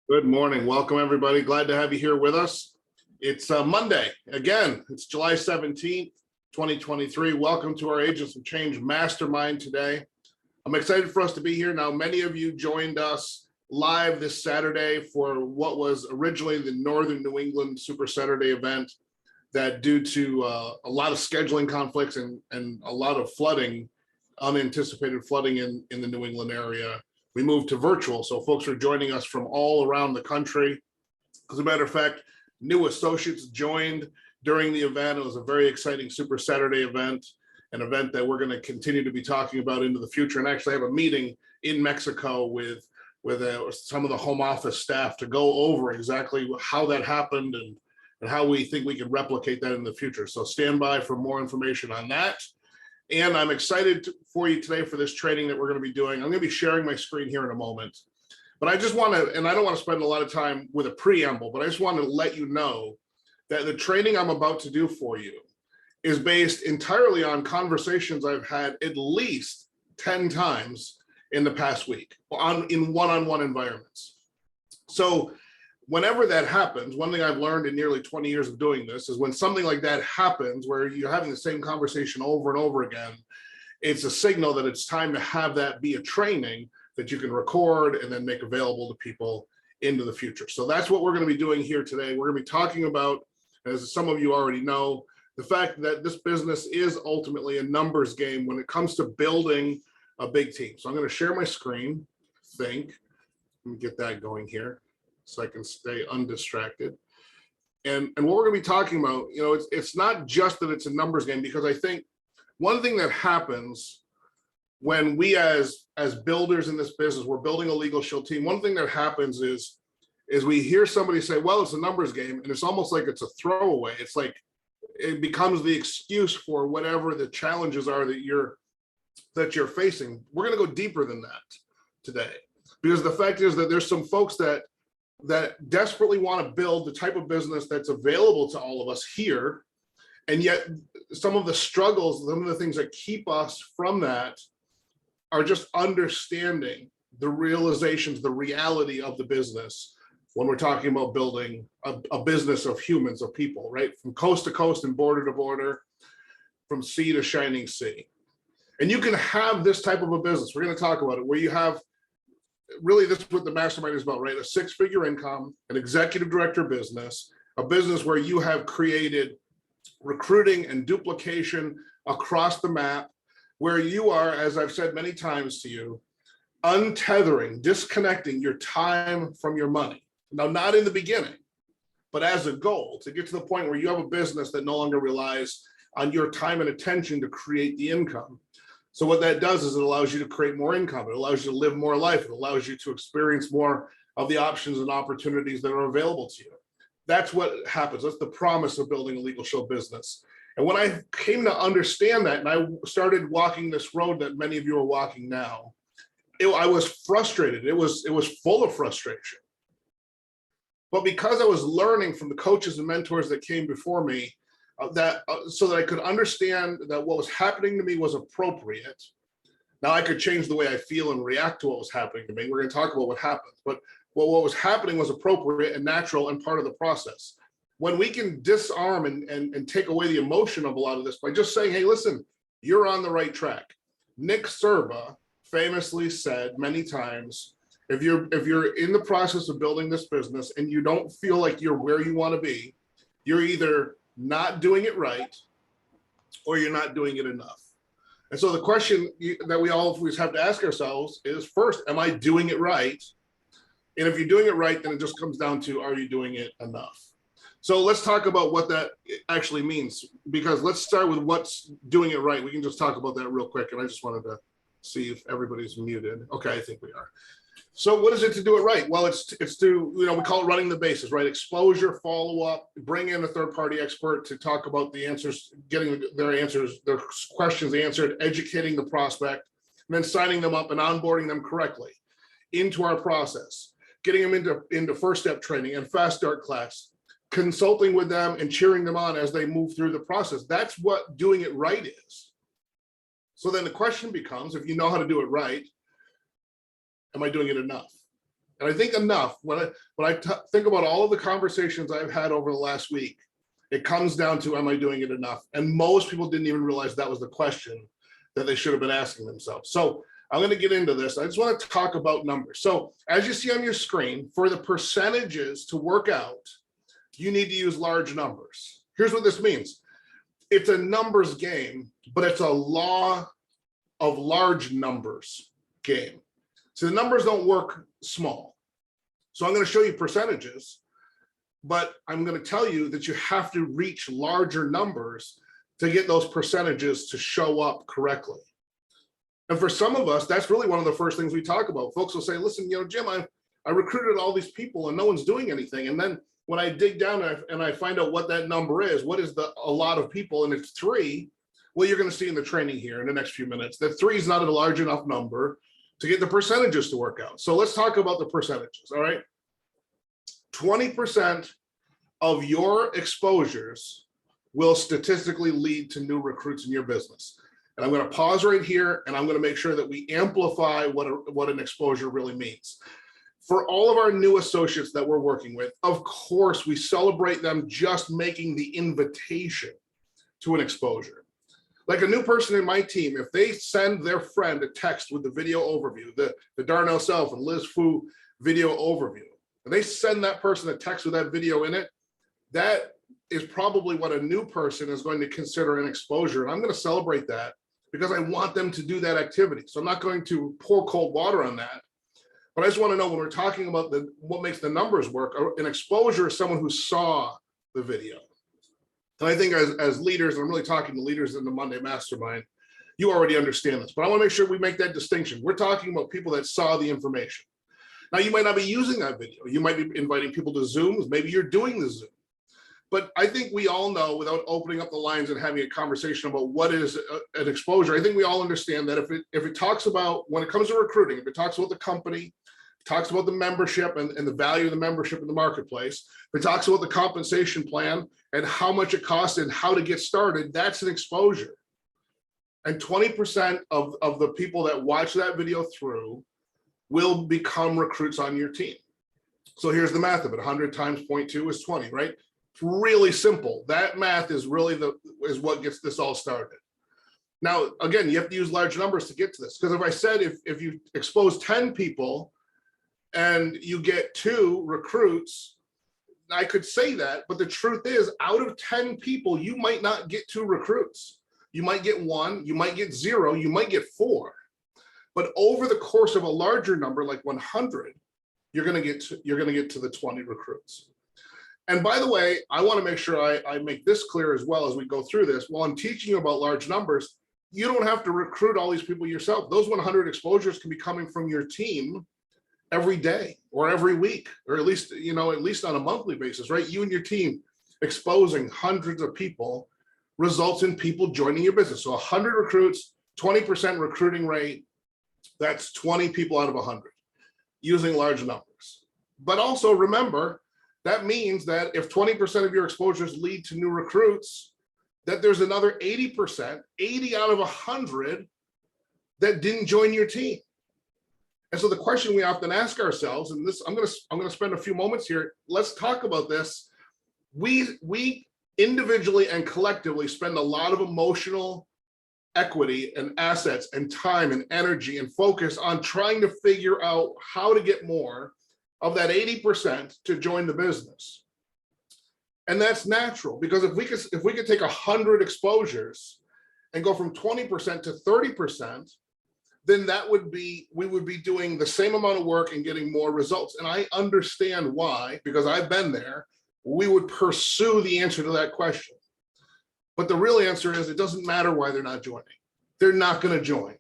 Good morning. Welcome, everybody. Glad to have you here with us. It's Monday. Again, it's July 17th, 2023. Welcome to our Agents of Change Mastermind today. I'm excited for us to be here. Now, many of you joined us live this Saturday for what was originally the Northern New England Super Saturday event that due to a lot of scheduling conflicts and a lot of flooding, unanticipated flooding in the New England area, we moved to virtual. So folks are joining us from all around the country. As a matter of fact, new associates joined during the event. It was a very exciting Super Saturday event, an event that we're going to continue to be talking about into the future, and actually have a meeting in Mexico with some of the home office staff to go over exactly how that happened and how we think we can replicate that in the future. So stand by for more information on that. And I'm excited for you today for this training that we're going to be doing. I'm going to be sharing my screen here in a moment, but I just want to, and I don't want to spend a lot of time with a preamble, but I just want to let you know that the training I'm about to do for you is based entirely on conversations I've had at least 10 times in the past week in one-on-one environments. So whenever that happens, one thing I've learned in nearly 20 years of doing this is when something like that happens, where you're having the same conversation over and over again, it's a signal that it's time to have that be a training that you can record and then make available to people into the future. So that's what we're going to be doing here today. We're going to be talking about, as some of you already know, the fact that this business is ultimately a numbers game when it comes to building a big team. So I'm going to share my screen. Let me get that going here, so I can stay undistracted. And what we're going to be talking about, it's not just that it's a numbers game, because I think one thing that happens when we as builders in this business, we're building a Legal Shield team. One thing that happens is we hear somebody say, well, it's a numbers game, and it's almost like it's a throwaway. It's like it becomes the excuse for whatever the challenges are that you're facing. We're going to go deeper than that today, because the fact is that there's some folks that desperately want to build the type of business that's available to all of us here. And yet some of the struggles, some of the things that keep us from that are just understanding the realizations, the reality of the business when we're talking about building a business of humans, of people, right? From coast to coast and border to border, from sea to shining sea. And you can have this type of a business. We're going to talk about it, where you have, really, this is what the mastermind is about, right? A six-figure income, an executive director business, a business where you have created recruiting and duplication across the map, where you are, as I've said many times to you, untethering, disconnecting your time from your money. Now, not in the beginning, but as a goal to get to the point where you have a business that no longer relies on your time and attention to create the income. So what that does is it allows you to create more income. It allows you to live more life. It allows you to experience more of the options and opportunities that are available to you. That's what happens. That's the promise of building a Legal Shield business. And when I came to understand that, and I started walking this road that many of you are walking now, I was frustrated. It was full of frustration. But because I was learning from the coaches and mentors that came before me, so that I could understand that what was happening to me was appropriate. Now I could change the way I feel and react to what was happening to me. We're going to talk about what happened, but what was happening was appropriate and natural and part of the process. When we can disarm and take away the emotion of a lot of this by just saying, hey, listen, you're on the right track. Nick Serba famously said many times, if you're in the process of building this business and you don't feel like you're where you want to be, you're either not doing it right, or you're not doing it enough. And so the question that we always have to ask ourselves is, first, am I doing it right? And if you're doing it right, then it just comes down to, are you doing it enough? So let's talk about what that actually means, because let's start with what's doing it right. We can just talk about that real quick. And I just wanted to see if everybody's muted. Okay, I think we are. So what is it to do it right? Well, it's to, we call it running the bases, right? Exposure, follow up, bring in a third-party expert to talk about the answers, getting their questions answered, educating the prospect, and then signing them up and onboarding them correctly into our process, getting them into first step training and fast start class, consulting with them and cheering them on as they move through the process. That's what doing it right is. So then the question becomes, if you know how to do it right, am I doing it enough? And I think enough, when I think about all of the conversations I've had over the last week, it comes down to, am I doing it enough? And most people didn't even realize that was the question that they should have been asking themselves. So I'm going to get into this. I just want to talk about numbers. So as you see on your screen, for the percentages to work out, you need to use large numbers. Here's what this means. It's a numbers game, but it's a law of large numbers game. So the numbers don't work small. So I'm going to show you percentages, but I'm going to tell you that you have to reach larger numbers to get those percentages to show up correctly. And for some of us, that's really one of the first things we talk about. Folks will say, listen, Jim, I recruited all these people and no one's doing anything. And then when I dig down and I find out what that number is, what is a lot of people, and it's 3, well, you're going to see in the training here in the next few minutes that 3 is not a large enough number to get the percentages to work out. So let's talk about the percentages, all right? 20% of your exposures will statistically lead to new recruits in your business. And I'm going to pause right here, and I'm going to make sure that we amplify what an exposure really means. For all of our new associates that we're working with, of course, we celebrate them just making the invitation to an exposure. Like a new person in my team, if they send their friend a text with the video overview, the Darnell Self and Liz Fu video overview, and they send that person a text with that video in it, that is probably what a new person is going to consider an exposure. And I'm going to celebrate that because I want them to do that activity. So I'm not going to pour cold water on that. But I just want to know, when we're talking about what makes the numbers work, an exposure is someone who saw the video. And I think as leaders, and I'm really talking to leaders in the Monday Mastermind, you already understand this, but I want to make sure we make that distinction. We're talking about people that saw the information. Now, you might not be using that video. You might be inviting people to Zooms. Maybe you're doing the Zoom. But I think we all know, without opening up the lines and having a conversation about what is an exposure, I think we all understand that if it talks about, when it comes to recruiting, if it talks about the company, talks about the membership and the value of the membership in the marketplace, if it talks about the compensation plan and how much it costs and how to get started, that's an exposure. And 20% of the people that watch that video through will become recruits on your team. So here's the math of it. 100 times 0.2 is 20, right? It's really simple. That math is really is what gets this all started. Now, again, you have to use large numbers to get to this. Because if I said, if you expose 10 people and you get 2 recruits, I could say that, but the truth is, out of 10 people, you might not get 2 recruits. You might get 1, you might get 0, you might get 4. But over the course of a larger number, like 100, you're going to get to the 20 recruits. And by the way, I want to make sure I make this clear as well as we go through this. While I'm teaching you about large numbers, you don't have to recruit all these people yourself. Those 100 exposures can be coming from your team every day or every week, or at least on a monthly basis, right? You and your team exposing hundreds of people results in people joining your business. So 100 recruits, 20% recruiting rate, that's 20 people out of 100 using large numbers. But also remember, that means that if 20% of your exposures lead to new recruits, that there's another 80%, 80 out of 100 that didn't join your team. And so the question we often ask ourselves, and this, I'm going to spend a few moments here. Let's talk about this. We individually and collectively spend a lot of emotional equity and assets and time and energy and focus on trying to figure out how to get more of that 80% to join the business. And that's natural, because if we could take 100 exposures and go from 20% to 30%, then we would be doing the same amount of work and getting more results. And I understand why, because I've been there. We would pursue the answer to that question. But the real answer is, it doesn't matter why they're not joining. They're not going to join.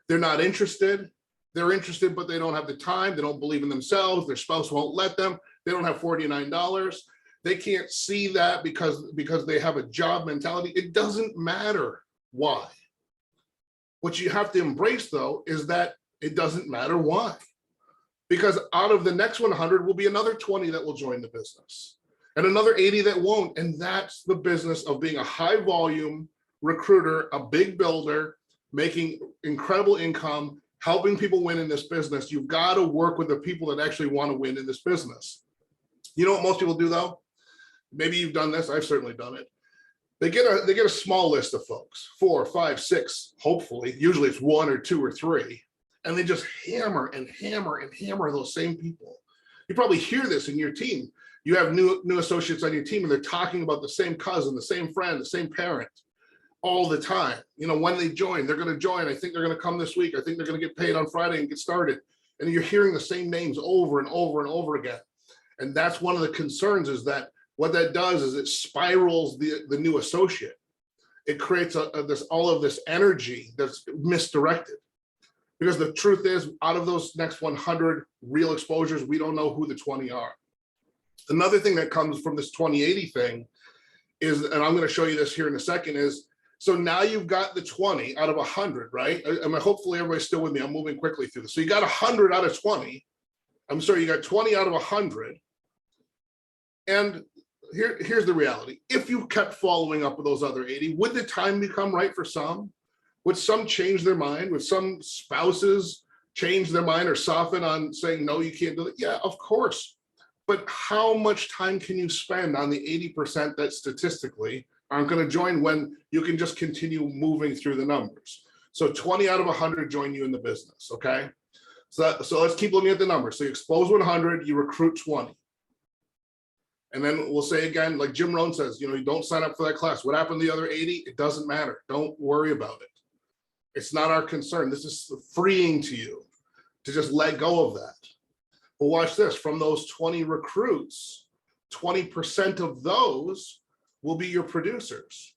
They're not interested. They're interested, but they don't have the time. They don't believe in themselves. Their spouse won't let them. They don't have $49. They can't see that because they have a job mentality. It doesn't matter why. What you have to embrace, though, is that it doesn't matter why. Because out of the next 100 will be another 20 that will join the business and another 80 that won't. And that's the business of being a high volume recruiter, a big builder, making incredible income, helping people win in this business, you've got to work with the people that actually want to win in this business. You know what most people do though? Maybe you've done this. I've certainly done it. They get a small list of folks, 4, 5, 6, hopefully. Usually it's 1 or 2 or 3, and they just hammer and hammer and hammer those same people. You probably hear this in your team. You have new associates on your team, and they're talking about the same cousin, the same friend, the same parent all the time. You know, when they join, they're going to join. I think they're going to come this week. I think they're going to get paid on Friday and get started. And you're hearing the same names over and over and over again. And that's one of the concerns, is that what that does is it spirals the new associate. It creates all of this energy that's misdirected. Because the truth is, out of those next 100 real exposures, we don't know who the 20 are. Another thing that comes from this 20/80 thing is, and I'm going to show you this here in a second, is so now you've got the 20 out of 100, right? I mean, hopefully everybody's still with me. I'm moving quickly through this. So you got 100 out of 20. I'm sorry, you got 20 out of 100. And here's the reality. If you kept following up with those other 80, would the time become right for some? Would some change their mind? Would some spouses change their mind or soften on saying, no, you can't do it? Yeah, of course. But how much time can you spend on the 80% that statistically aren't going to join when you can just continue moving through the numbers? So 20 out of 100 join you in the business, okay? So let's keep looking at the numbers. So you expose 100, you recruit 20. And then we'll say again, like Jim Rohn says, you know, you don't sign up for that class. What happened to the other 80? It doesn't matter. Don't worry about it. It's not our concern. This is freeing to you to just let go of that. But watch this. From those 20 recruits, 20% of those will be your producers.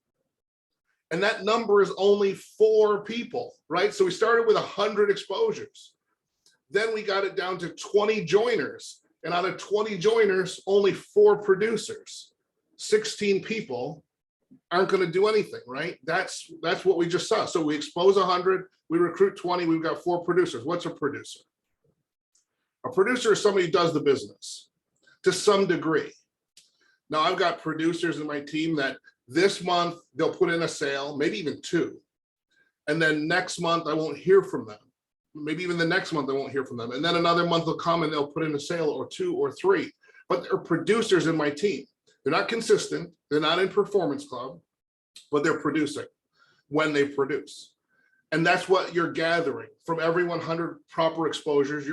And that number is only 4 people, right? So we started with 100 exposures. Then we got it down to 20 joiners. And out of 20 joiners, only 4 producers. 16 people aren't going to do anything, right? That's what we just saw. So we expose 100, we recruit 20, we've got 4 producers. What's a producer? A producer is somebody who does the business to some degree. Now I've got producers in my team that this month they'll put in a sale, maybe even 2. And then next month I won't hear from them. Maybe even the next month I won't hear from them. And then another month will come and they'll put in a sale or 2 or 3. But they're producers in my team. They're not consistent. They're not in Performance Club, but they're producing when they produce. And that's what you're gathering from every 100 proper exposures.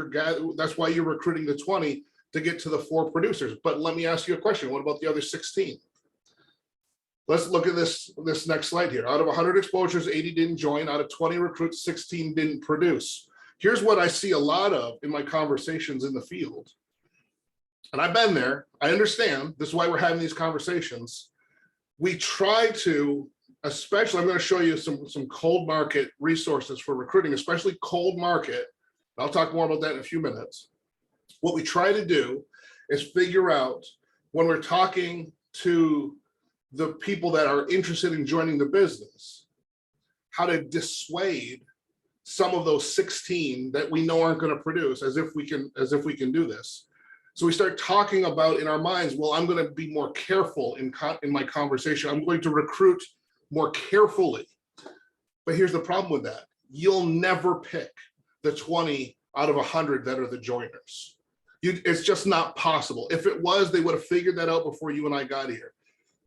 That's why you're recruiting the 20 to get to the 4 producers. But let me ask you a question. What about the other 16? Let's look at this next slide here. Out of 100 exposures, 80 didn't join. Out of 20 recruits, 16 didn't produce. Here's what I see a lot of in my conversations in the field. And I've been there. I understand. This is why we're having these conversations. We try to, especially, I'm going to show you some cold market resources for recruiting, especially cold market. I'll talk more about that in a few minutes. What we try to do is figure out, when we're talking to the people that are interested in joining the business, how to dissuade some of those 16 that we know aren't going to produce, as if we can do this. So we start talking about in our minds, well, I'm going to be more careful in my conversation. I'm going to recruit more carefully. But here's the problem with that. You'll never pick the 20 out of 100 that are the joiners. It's just not possible. If it was, they would have figured that out before you and I got here.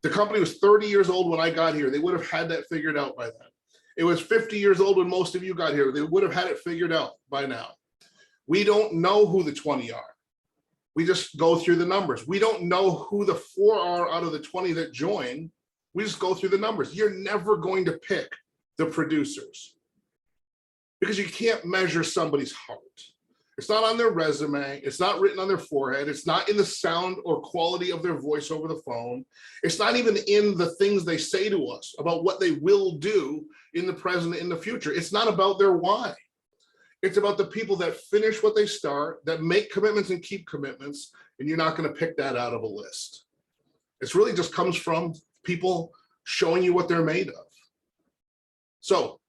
The company was 30 years old when I got here. They would have had that figured out by then. It was 50 years old when most of you got here. They would have had it figured out by now. We don't know who the 20 are. We just go through the numbers. We don't know who the 4 are out of the 20 that join. We just go through the numbers. You're never going to pick the producers because you can't measure somebody's heart. It's not on their resume. It's not written on their forehead. It's not in the sound or quality of their voice over the phone. It's not even in the things they say to us about what they will do in the present, in the future. It's not about their why. It's about the people that finish what they start, that make commitments and keep commitments, and you're not going to pick that out of a list. It's really just comes from people showing you what they're made of. So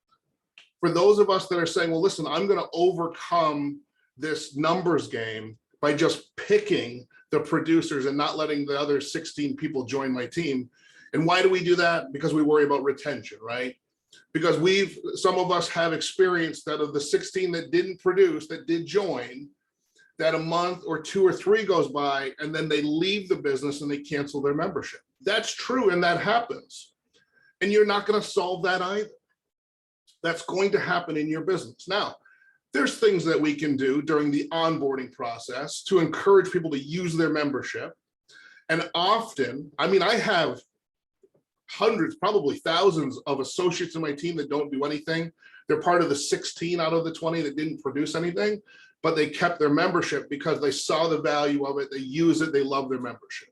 for those of us that are saying, well, listen, I'm going to overcome this numbers game by just picking the producers and not letting the other 16 people join my team. And why do we do that? Because we worry about retention, right? because some of us have experienced that of the 16 that didn't produce, that did join, that a month or 2 or 3 goes by and then they leave the business and they cancel their membership. That's true, and that happens. And you're not going to solve that either. That's going to happen in your business. Now, there's things that we can do during the onboarding process to encourage people to use their membership. And often, I mean, I have hundreds, probably thousands of associates in my team that don't do anything. They're part of the 16 out of the 20 that didn't produce anything, but they kept their membership because they saw the value of it. They use it. They love their membership.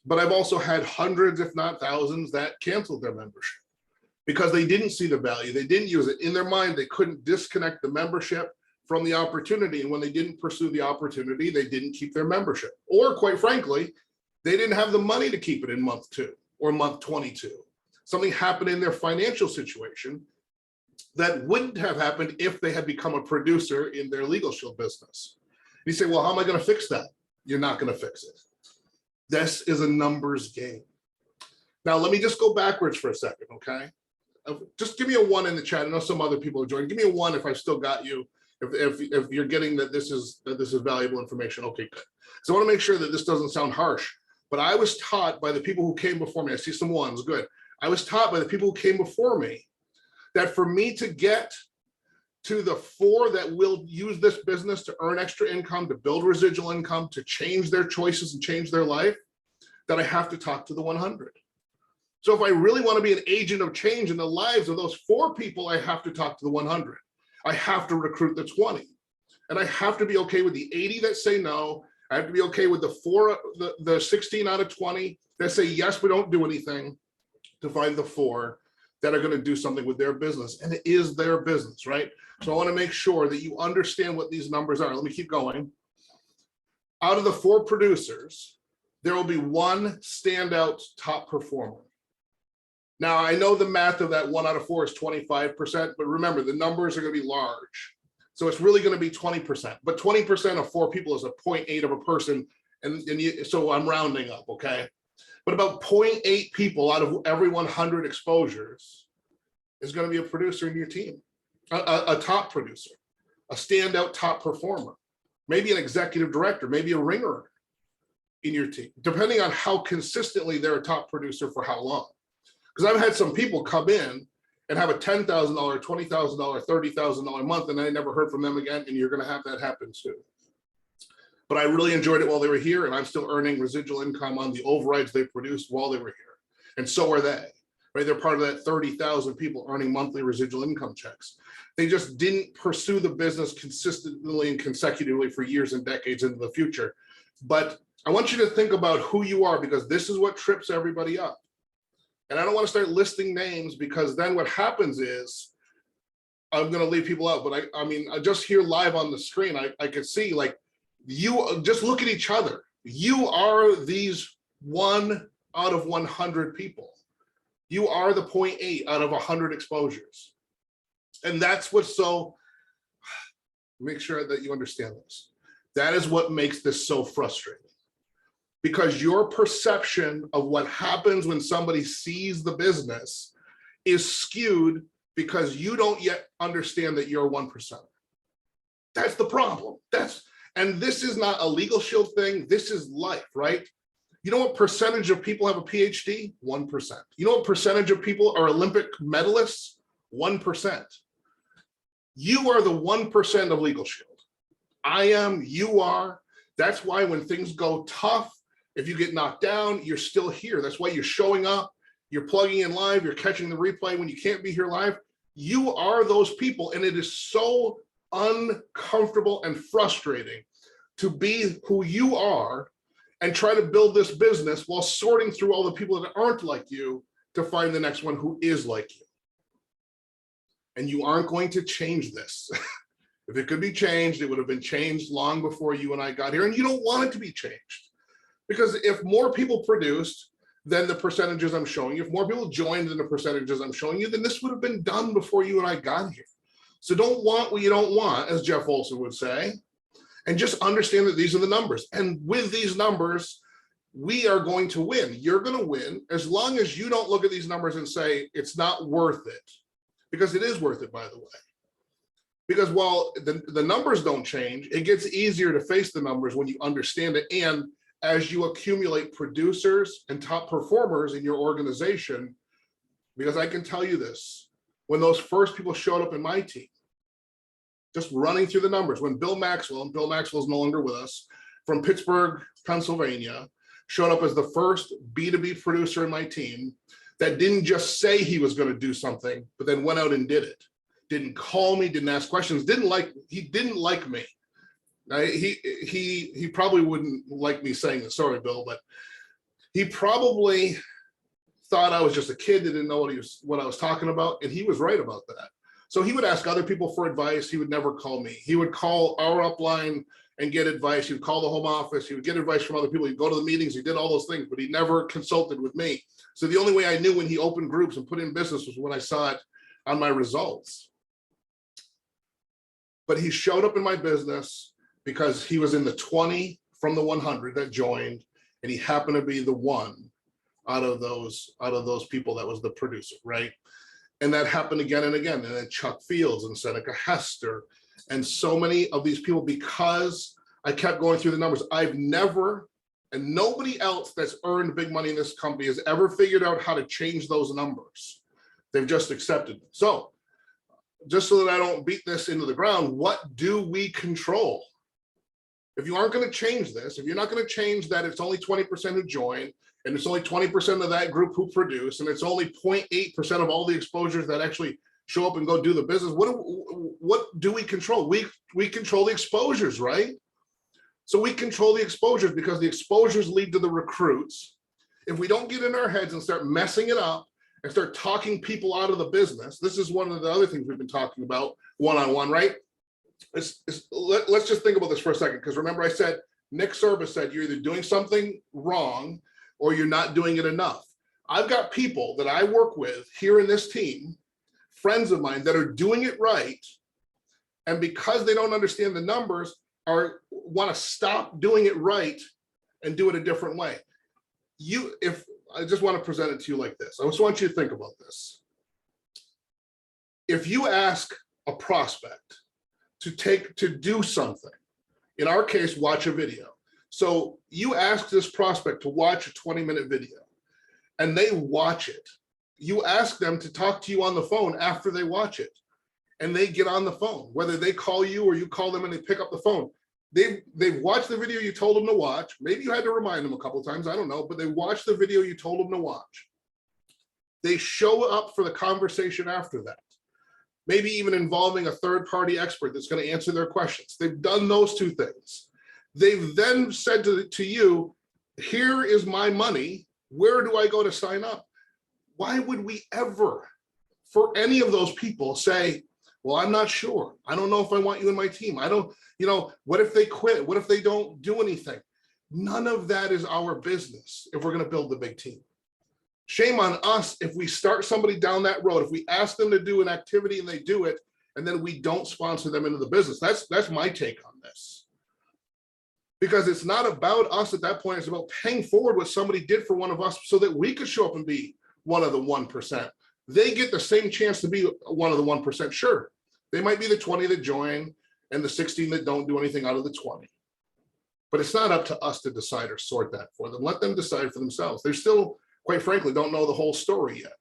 But I've also had hundreds, if not thousands, that canceled their membership because they didn't see the value. They didn't use it. In their mind, they couldn't disconnect the membership from the opportunity. And when they didn't pursue the opportunity, they didn't keep their membership. Or quite frankly, they didn't have the money to keep it in month 2 or month 22. Something happened in their financial situation that wouldn't have happened if they had become a producer in their Legal Shield business. And you say, well, how am I going to fix that? You're not going to fix it. This is a numbers game. Now, let me just go backwards for a second, okay? Just give me a 1 in the chat. I know some other people are joining. Give me a 1 if I've still got you, if you're getting that this is valuable information. Okay, good. So I want to make sure that this doesn't sound harsh, but I was taught by the people who came before me. I see some 1s, good. I was taught by the people who came before me that for me to get to the 4 that will use this business to earn extra income, to build residual income, to change their choices and change their life, that I have to talk to the 100. So if I really want to be an agent of change in the lives of those 4 people, I have to talk to the 100. I have to recruit the 20. And I have to be okay with the 80 that say no. I have to be okay with the 16 out of 20 that say, yes, we don't do anything, to find the 4 that are going to do something with their business. And it is their business, right? So I want to make sure that you understand what these numbers are. Let me keep going. Out of the 4 producers, there will be 1 standout top performer. Now, I know the math of that 1 out of 4 is 25%, but remember, the numbers are going to be large. So it's really going to be 20%, but 20% of 4 people is a 0.8 of a person. So I'm rounding up, okay? But about 0.8 people out of every 100 exposures is going to be a producer in your team, a top producer, a standout top performer, maybe an executive director, maybe a ringer in your team, depending on how consistently they're a top producer for how long. Because I've had some people come in and have a $10,000, $20,000, $30,000 month, and I never heard from them again, and you're going to have that happen too. But I really enjoyed it while they were here, and I'm still earning residual income on the overrides they produced while they were here. And so are they, right? They're part of that 30,000 people earning monthly residual income checks. They just didn't pursue the business consistently and consecutively for years and decades into the future. But I want you to think about who you are, because this is what trips everybody up. And I don't want to start listing names, because then what happens is I'm going to leave people out. But I mean, just here live on the screen, I could see, like, you just look at each other. You are these 1 out of 100 people. You are the 0.8 out of 100 exposures. And that's what's so, make sure that you understand this. That is what makes this so frustrating. Because your perception of what happens when somebody sees the business is skewed because you don't yet understand that you're 1%. That's the problem. And this is not a Legal Shield thing. This is life, right? You know what percentage of people have a PhD? 1%. You know what percentage of people are Olympic medalists? 1%. You are the 1% of Legal Shield. I am, you are. That's why when things go tough, if you get knocked down, you're still here. That's why you're showing up, you're plugging in live, you're catching the replay when you can't be here live. You are those people, and it is so uncomfortable and frustrating to be who you are and try to build this business while sorting through all the people that aren't like you to find the next one who is like you. And you aren't going to change this. If it could be changed, it would have been changed long before you and I got here, and you don't want it to be changed. Because if more people produced than the percentages I'm showing you, if more people joined than the percentages I'm showing you, then this would have been done before you and I got here. So don't want what you don't want, as Jeff Olson would say, and just understand that these are the numbers. And with these numbers, we are going to win. You're going to win as long as you don't look at these numbers and say it's not worth it, because it is worth it, by the way. Because while the numbers don't change, it gets easier to face the numbers when you understand it. And as you accumulate producers and top performers in your organization, because I can tell you this, when those first people showed up in my team, just running through the numbers, when Bill Maxwell, and Bill Maxwell's no longer with us, from Pittsburgh, Pennsylvania, showed up as the first B2B producer in my team that didn't just say he was going to do something, but then went out and did it. Didn't call me, didn't ask questions, he didn't like me. He probably wouldn't like me saying this, sorry, Bill, but he probably thought I was just a kid that didn't know what I was talking about, and he was right about that. So he would ask other people for advice. He would never call me. He would call our upline and get advice. He would call the home office. He would get advice from other people. He'd go to the meetings. He did all those things, but he never consulted with me. So the only way I knew when he opened groups and put in business was when I saw it on my results. But he showed up in my business because he was in the 20 from the 100 that joined, and he happened to be the one out of those people that was the producer, right? And that happened again and again. And then Chuck Fields and Seneca Hester and so many of these people, because I kept going through the numbers. I've never, and nobody else that's earned big money in this company has ever figured out how to change those numbers. They've just accepted them. So just so that I don't beat this into the ground, what do we control? If you aren't going to change this, if you're not going to change that it's only 20% who join, and it's only 20% of that group who produce, and it's only 0.8% of all the exposures that actually show up and go do the business, what do we control? We control the exposures, right? So we control the exposures because the exposures lead to the recruits. If we don't get in our heads and start messing it up and start talking people out of the business, this is one of the other things we've been talking about one-on-one, right? Let's just think about this for a second, because remember I said, Nick Serba said, you're either doing something wrong or you're not doing it enough. I've got people that I work with here in this team, friends of mine, that are doing it right. And because they don't understand the numbers, want to stop doing it right and do it a different way. I just want to present it to you like this. I just want you to think about this. If you ask a prospect to do something, in our case, watch a video. So you ask this prospect to watch a 20-minute video and they watch it. You ask them to talk to you on the phone after they watch it, and they get on the phone, whether they call you or you call them and they pick up the phone. They've watched the video you told them to watch. Maybe you had to remind them a couple of times, I don't know, but they watched the video you told them to watch. They show up for the conversation after that, maybe even involving a third-party expert that's going to answer their questions. They've done those two things. They've then said to you, here is my money. Where do I go to sign up? Why would we ever, for any of those people, say, well, I'm not sure. I don't know if I want you in my team. I don't, what if they quit? What if they don't do anything? None of that is our business if we're going to build the big team. Shame on us if we start somebody down that road, if we ask them to do an activity and they do it, and then we don't sponsor them into the business. That's my take on this. Because it's not about us at that point. It's about paying forward what somebody did for one of us so that we could show up and be one of the 1%. They get the same chance to be one of the 1%. Sure, they might be the 20 that join and the 16 that don't do anything out of the 20. But it's not up to us to decide or sort that for them. Let them decide for themselves. They're still, quite frankly, don't know the whole story yet.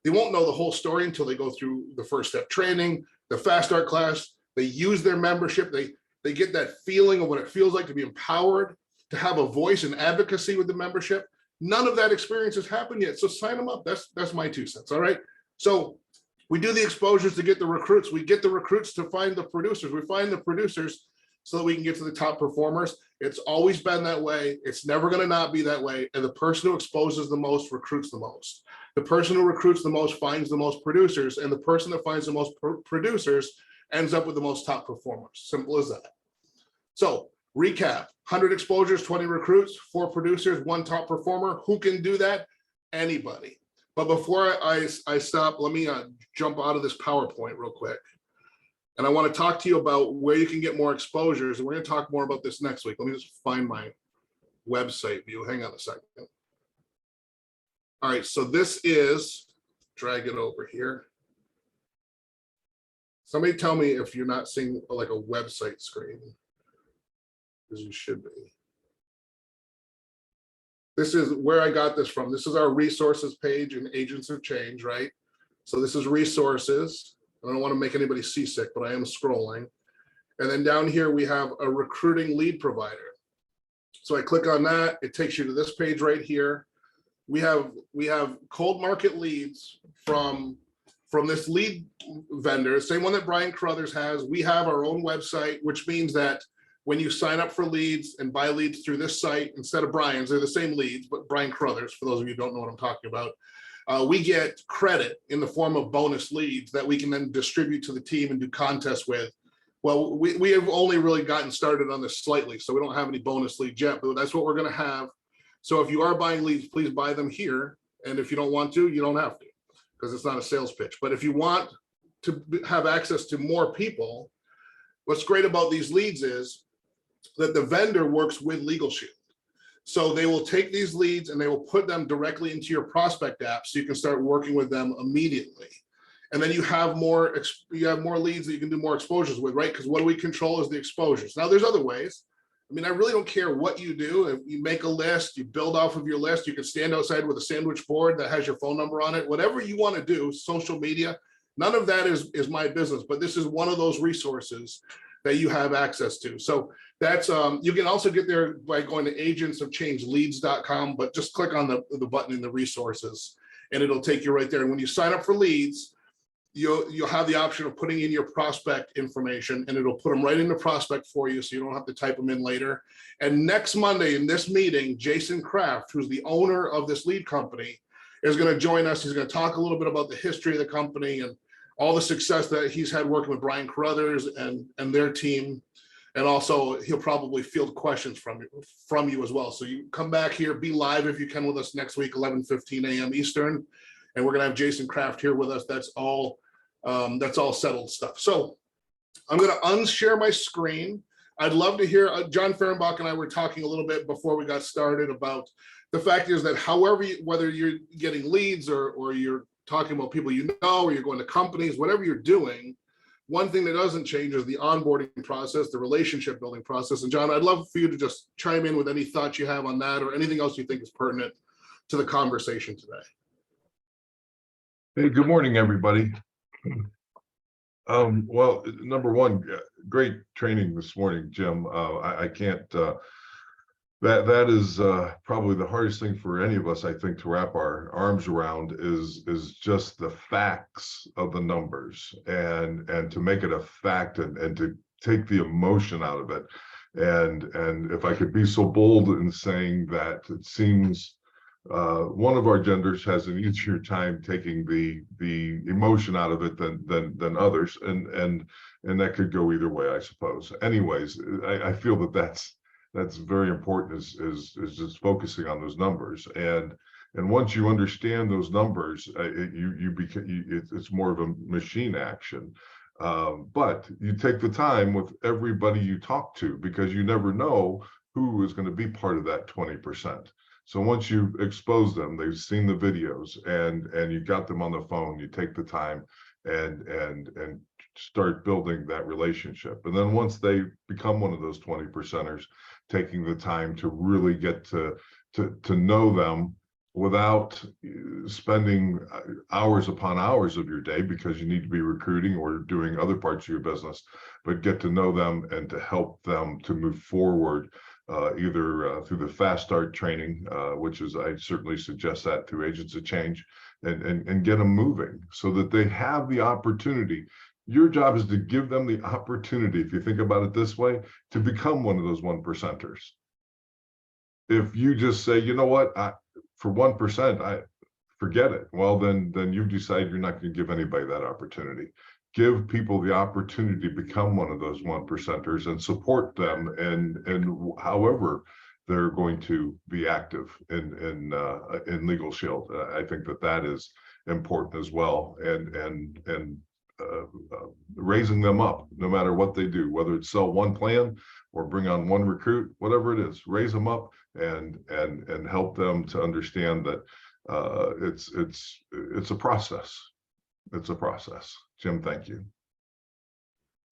They won't know the whole story until they go through the first step training, the fast start class. They use their membership. They get that feeling of what it feels like to be empowered, to have a voice and advocacy with the membership. None of that experience has happened yet. So sign them up. That's my 2 cents. All right. So we do the exposures to get the recruits. We get the recruits to find the producers. We find the producers so that we can get to the top performers. It's always been that way. It's never going to not be that way. And the person who exposes the most recruits the most. The person who recruits the most finds the most producers, and the person that finds the most producers ends up with the most top performers. Simple as that. So recap, 100 exposures, 20 recruits, 4 producers, 1 top performer. Who can do that? Anybody. But before I stop, let me jump out of this PowerPoint real quick. And I want to talk to you about where you can get more exposures. And we're going to talk more about this next week. Let me just find my website view. Hang on a second. All right, so this is, drag it over here. Somebody tell me if you're not seeing like a website screen, because you should be. This is where I got this from. This is our resources page in Agents of Change, right? So this is resources. I don't want to make anybody seasick, but I am scrolling. And then down here, we have a recruiting lead provider. So I click on that. It takes you to this page right here. We have cold market leads from this lead vendor, same one that Brian Crothers has. We have our own website, which means that when you sign up for leads and buy leads through this site, instead of Brian's, they're the same leads, but Brian Crothers, for those of you who don't know what I'm talking about, we get credit in the form of bonus leads that we can then distribute to the team and do contests with. Well, we have only really gotten started on this slightly, so we don't have any bonus leads yet, but that's what we're going to have. So if you are buying leads, please buy them here. And if you don't want to, you don't have to, because it's not a sales pitch. But if you want to have access to more people, what's great about these leads is that the vendor works with Legal Shield. So they will take these leads and they will put them directly into your prospect app, so you can start working with them immediately. And then you have more leads that you can do more exposures with, right? Because what do we control is the exposures. Now there's other ways. I mean, I really don't care what you do. If you make a list, you build off of your list, you can stand outside with a sandwich board that has your phone number on it, whatever you want to do, social media, none of that is my business, but this is one of those resources that you have access to. So that's, you can also get there by going to agentsofchangeleads.com, but just click on the button in the resources and it'll take you right there. And when you sign up for leads, you'll have the option of putting in your prospect information and it'll put them right in the prospect for you, so you don't have to type them in later. And next Monday in this meeting, Jason Kraft, who's the owner of this lead company, is going to join us. He's going to talk a little bit about the history of the company and all the success that he's had working with Brian Crothers and their team. And also he'll probably field questions from you as well. So you come back here, be live if you can with us next week, 11:15 a.m. Eastern. And we're going to have Jason Kraft here with us. That's all settled stuff. So I'm going to unshare my screen. I'd love to hear, John Fehrenbach and I were talking a little bit before we got started about the fact is that whether you're getting leads or you're talking about people you know, or you're going to companies, whatever you're doing, one thing that doesn't change is the onboarding process, the relationship building process. And John, I'd love for you to just chime in with any thoughts you have on that or anything else you think is pertinent to the conversation today. Hey, good morning, everybody. Well, number one, great training this morning, Jim. I can't, that is probably the hardest thing for any of us, I think, to wrap our arms around is just the facts of the numbers and to make it a fact and to take the emotion out of it. And if I could be so bold in saying that it seems one of our genders has an easier time taking the emotion out of it than others, and that could go either way, I suppose. Anyways, I feel that's very important is just focusing on those numbers, and once you understand those numbers, it's more of a machine action. But you take the time with everybody you talk to, because you never know who is going to be part of that 20%. So once you expose them, they've seen the videos and you got them on the phone, you take the time and start building that relationship. And then once they become one of those 20%ers, taking the time to really get to know them without spending hours upon hours of your day, because you need to be recruiting or doing other parts of your business, but get to know them and to help them to move forward. Either through the fast start training, which is, I certainly suggest that through Agents of Change, and get them moving so that they have the opportunity. Your job is to give them the opportunity, if you think about it this way, to become one of those 1%ers. If you just say, you know what, for 1%, I forget it. Well, then you decide you're not going to give anybody that opportunity. Give people the opportunity to become one of those 1%ers and support them and however they're going to be active in Legal Shield. I think that is important as well, and raising them up no matter what they do, whether it's sell one plan or bring on one recruit, whatever it is, raise them up, and help them to understand that it's a process. It's a process. Jim, thank you.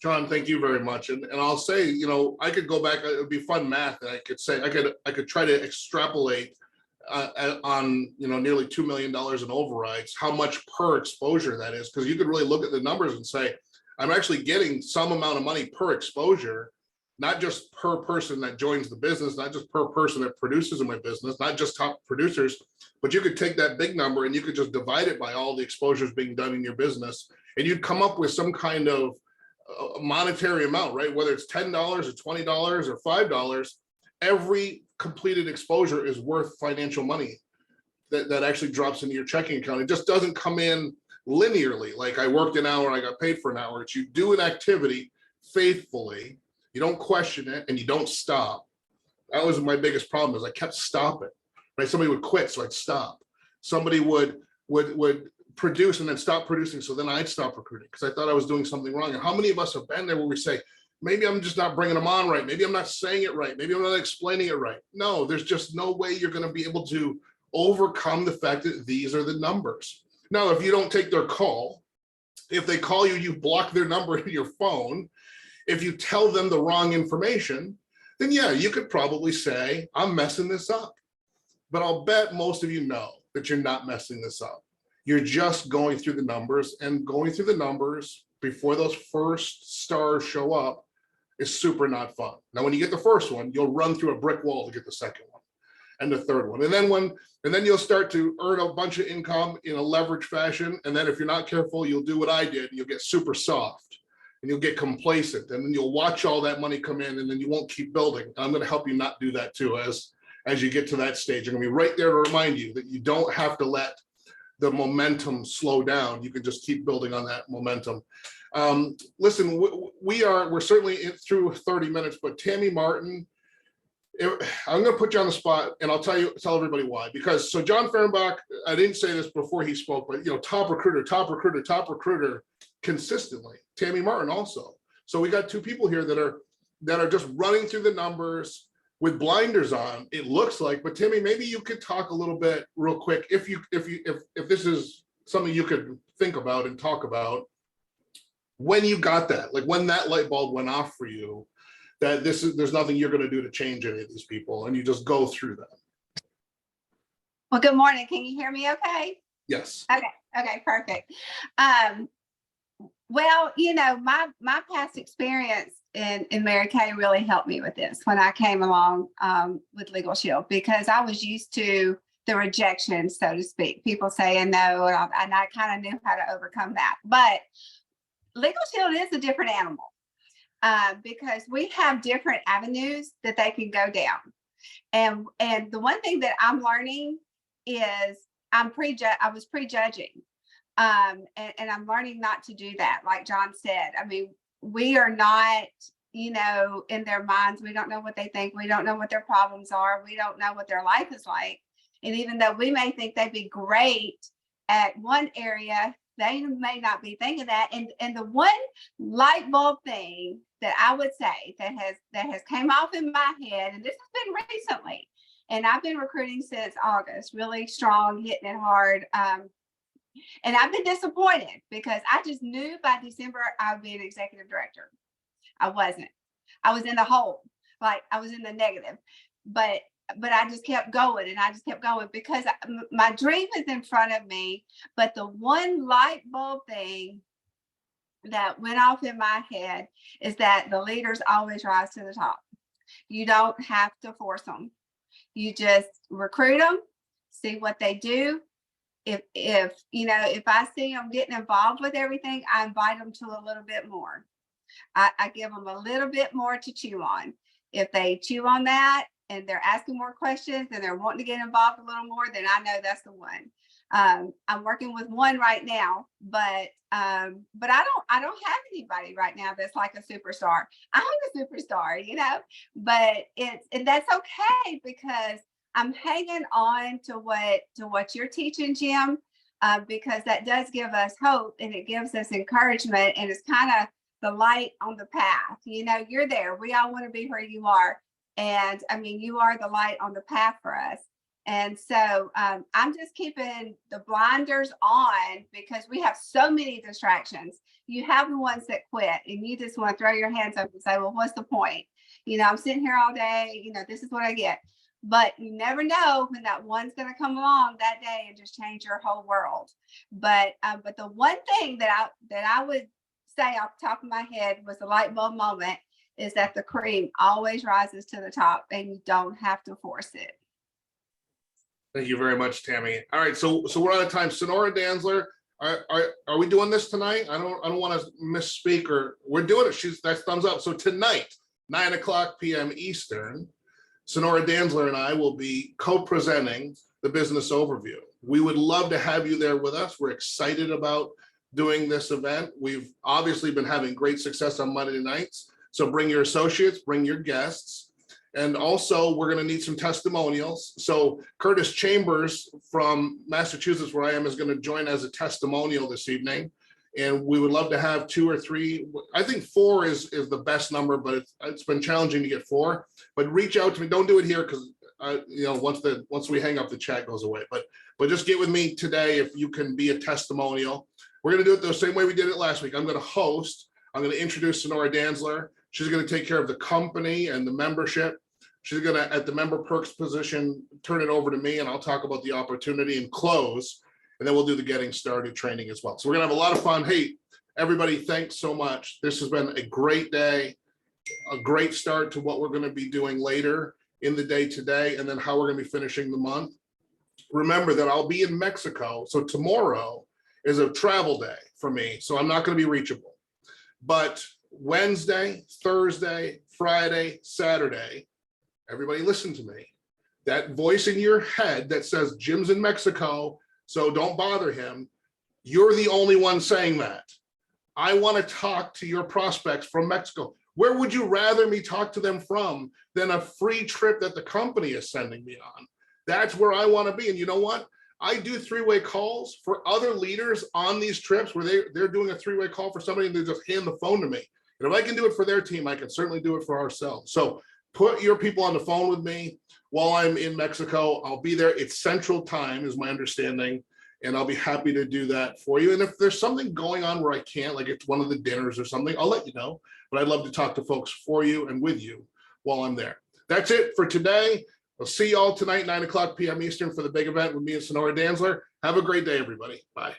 John, thank you very much. And I'll say, you know, I could go back, it would be fun math. And I could say, I could try to extrapolate on, you know, nearly $2 million in overrides, how much per exposure that is. Because you could really look at the numbers and say, I'm actually getting some amount of money per exposure, not just per person that joins the business, not just per person that produces in my business, not just top producers, but you could take that big number and you could just divide it by all the exposures being done in your business. And you'd come up with some kind of monetary amount, right? Whether it's $10 or $20 or $5, every completed exposure is worth financial money that actually drops into your checking account. It just doesn't come in linearly. Like I worked an hour, I got paid for an hour. It's you do an activity faithfully, you don't question it, and you don't stop. That was my biggest problem, is I kept stopping. Right? Somebody would quit, so I'd stop. Somebody would produce and then stop producing, so then I'd stop recruiting because I thought I was doing something wrong. And how many of us have been there where we say, maybe I'm just not bringing them on right, maybe I'm not saying it right, maybe I'm not explaining it right. No, there's just no way you're going to be able to overcome the fact that these are the numbers. Now, if you don't take their call, if they call you, you block their number in your phone. If you tell them the wrong information, then yeah, you could probably say, I'm messing this up. But I'll bet most of you know that you're not messing this up. You're just going through the numbers, and going through the numbers before those first stars show up is super not fun. Now, when you get the first one, you'll run through a brick wall to get the second one and the third one. And then you'll start to earn a bunch of income in a leverage fashion. And then if you're not careful, you'll do what I did. You'll get super soft and you'll get complacent, and then you'll watch all that money come in, and then you won't keep building. And I'm going to help you not do that too. As you get to that stage, I'm going to be right there to remind you that you don't have to let the momentum slow down. You can just keep building on that momentum. Listen, we're certainly through 30 minutes, but Tammy Martin, I'm going to put you on the spot, and I'll tell everybody why. Because so John Fehrenbach, I didn't say this before he spoke, but you know, top recruiter consistently. Tammy Martin also. So we got two people here that are just running through the numbers with blinders on, it looks like. But Tammy, maybe you could talk a little bit real quick, if this is something you could think about and talk about, when you got that, like when that light bulb went off for you, that there's nothing you're going to do to change any of these people, and you just go through them. Well, good morning. Can you hear me okay? Yes. Okay, perfect. Well, you know, my past experience in Mary Kay really helped me with this when I came along with Legal Shield, because I was used to the rejection, so to speak, people saying no, and I kind of knew how to overcome that. But Legal Shield is a different animal because we have different avenues that they can go down. And the one thing that I'm learning is I was prejudging. And I'm learning not to do that. Like John said, I mean, we are not, you know, in their minds. We don't know what they think. We don't know what their problems are. We don't know what their life is like. And even though we may think they'd be great at one area, they may not be thinking that. And the one light bulb thing that I would say that has came off in my head, and this has been recently, and I've been recruiting since August, really strong, hitting it hard. And I've been disappointed because I just knew by December I would be an executive director. I wasn't. I was in the hole, like I was in the negative, but I just kept going, and I just kept going because my dream is in front of me. But the one light bulb thing that went off in my head is that the leaders always rise to the top. You don't have to force them. You just recruit them, see what they do. If you know, if I see them getting involved with everything, I invite them to a little bit more. I give them a little bit more to chew on. If they chew on that and they're asking more questions and they're wanting to get involved a little more, then I know that's the one. I'm working with one right now, but I don't have anybody right now that's like a superstar. I'm a superstar, you know, but that's okay because I'm hanging on to what you're teaching, Jim, because that does give us hope and it gives us encouragement, and it's kind of the light on the path. You know, you're there. We all want to be where you are, And I mean, you are the light on the path for us. And so I'm just keeping the blinders on because we have so many distractions. You have the ones that quit and you just want to throw your hands up and say, well, what's the point? You know, I'm sitting here all day, you know, this is what I get. But you never know when that one's going to come along that day and just change your whole world. But the one thing that I would say off the top of my head was the light bulb moment is that the cream always rises to the top and you don't have to force it. Thank you very much, Tammy. All right, so we're out of time. Sonora Danzler, are we doing this tonight? I don't want to misspeak, or we're doing it. That's thumbs up. So tonight, 9:00 p.m. Eastern, Sonora Danzler and I will be co-presenting the business overview. We would love to have you there with us. We're excited about doing this event. We've obviously been having great success on Monday nights. So bring your associates, bring your guests. And also, we're going to need some testimonials. So Curtis Chambers from Massachusetts, where I am, is going to join as a testimonial this evening. And we would love to have 2 or 3. I think 4 is the best number, but it's been challenging to get 4. But reach out to me. Don't do it here because you know, once we hang up, the chat goes away. But just get with me today if you can be a testimonial. We're going to do it the same way we did it last week. I'm going to host. I'm going to introduce Sonora Danzler. She's going to take care of the company and the membership. She's going to, at the member perks position, turn it over to me, and I'll talk about the opportunity and close. And then we'll do the getting started training as well. So we're going to have a lot of fun. Hey, everybody, thanks so much. This has been a great day, a great start to what we're going to be doing later in the day today, and then how we're going to be finishing the month. Remember that I'll be in Mexico. So tomorrow is a travel day for me. So I'm not going to be reachable. But Wednesday, Thursday, Friday, Saturday, everybody listen to me. That voice in your head that says Jim's in Mexico, so don't bother him. You're the only one saying that. I want to talk to your prospects from Mexico. Where would you rather me talk to them from than a free trip that the company is sending me on? That's where I want to be. And you know what? I do 3-way calls for other leaders on these trips where they're doing a 3-way call for somebody and they just hand the phone to me. And if I can do it for their team, I can certainly do it for ourselves. So put your people on the phone with me while I'm in Mexico. I'll be there. It's Central Time is my understanding, and I'll be happy to do that for you. And if there's something going on where I can't, like it's one of the dinners or something, I'll let you know. But I'd love to talk to folks for you and with you while I'm there. That's it for today. I'll see you all tonight, 9:00 p.m. Eastern for the big event with me and Sonora Danzler. Have a great day, everybody. Bye.